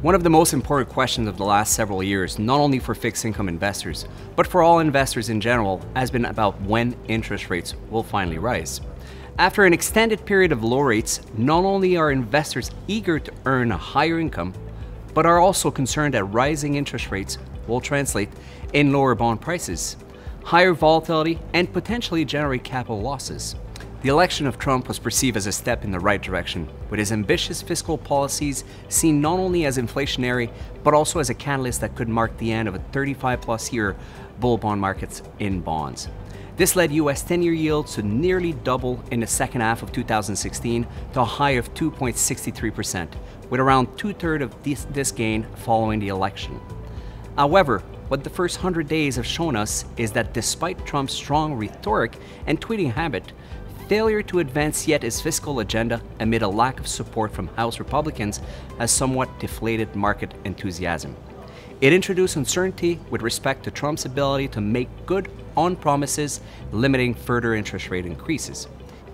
One of the most important questions of the last several years, not only for fixed income investors, but for all investors in general, has been about when interest rates will finally rise. After an extended period of low rates, not only are investors eager to earn a higher income, but are also concerned that rising interest rates will translate in lower bond prices, higher volatility, and potentially generate capital losses. The election of Trump was perceived as a step in the right direction, with his ambitious fiscal policies seen not only as inflationary, but also as a catalyst that could mark the end of a 35-plus year bull bond markets in bonds. This led U.S. 10-year yields to nearly double in the second half of 2016 to a high of 2.63%, with around two-thirds of this gain following the election. However, what the first 100 days have shown us is that despite Trump's strong rhetoric and tweeting habit, failure to advance yet his fiscal agenda amid a lack of support from House Republicans has somewhat deflated market enthusiasm. It introduced uncertainty with respect to Trump's ability to make good on promises, limiting further interest rate increases.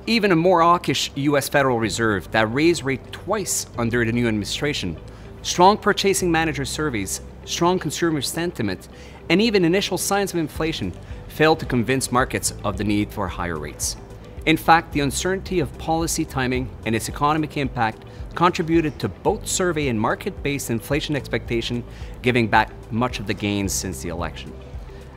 Even a more hawkish U.S. Federal Reserve that raised rates twice under the new administration, strong purchasing manager surveys, strong consumer sentiment, and even initial signs of inflation failed to convince markets of the need for higher rates. In fact, the uncertainty of policy timing and its economic impact contributed to both survey and market-based inflation expectation, giving back much of the gains since the election.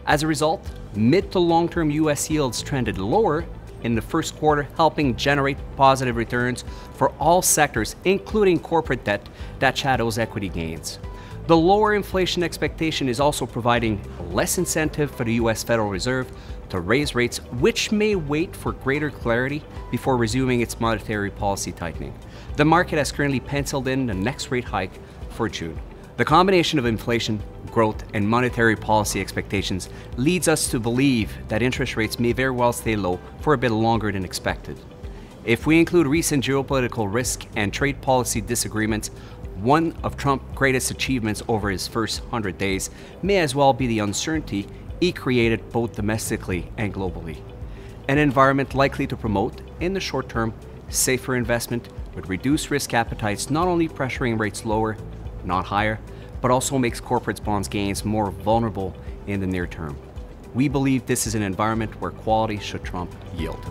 As a result, mid to long-term U.S. yields trended lower in the first quarter, helping generate positive returns for all sectors, including corporate debt that shadows equity gains. The lower inflation expectation is also providing less incentive for the U.S. Federal Reserve to raise rates, which may wait for greater clarity before resuming its monetary policy tightening. The market has currently penciled in the next rate hike for June. The combination of inflation, growth, and monetary policy expectations leads us to believe that interest rates may very well stay low for a bit longer than expected. If we include recent geopolitical risk and trade policy disagreements, one of Trump's greatest achievements over his first 100 days may as well be the uncertainty he created both domestically and globally. An environment likely to promote, in the short term, safer investment with reduced risk appetites, not only pressuring rates lower, not higher, but also makes corporate bonds gains more vulnerable in the near term. We believe this is an environment where quality should trump yield.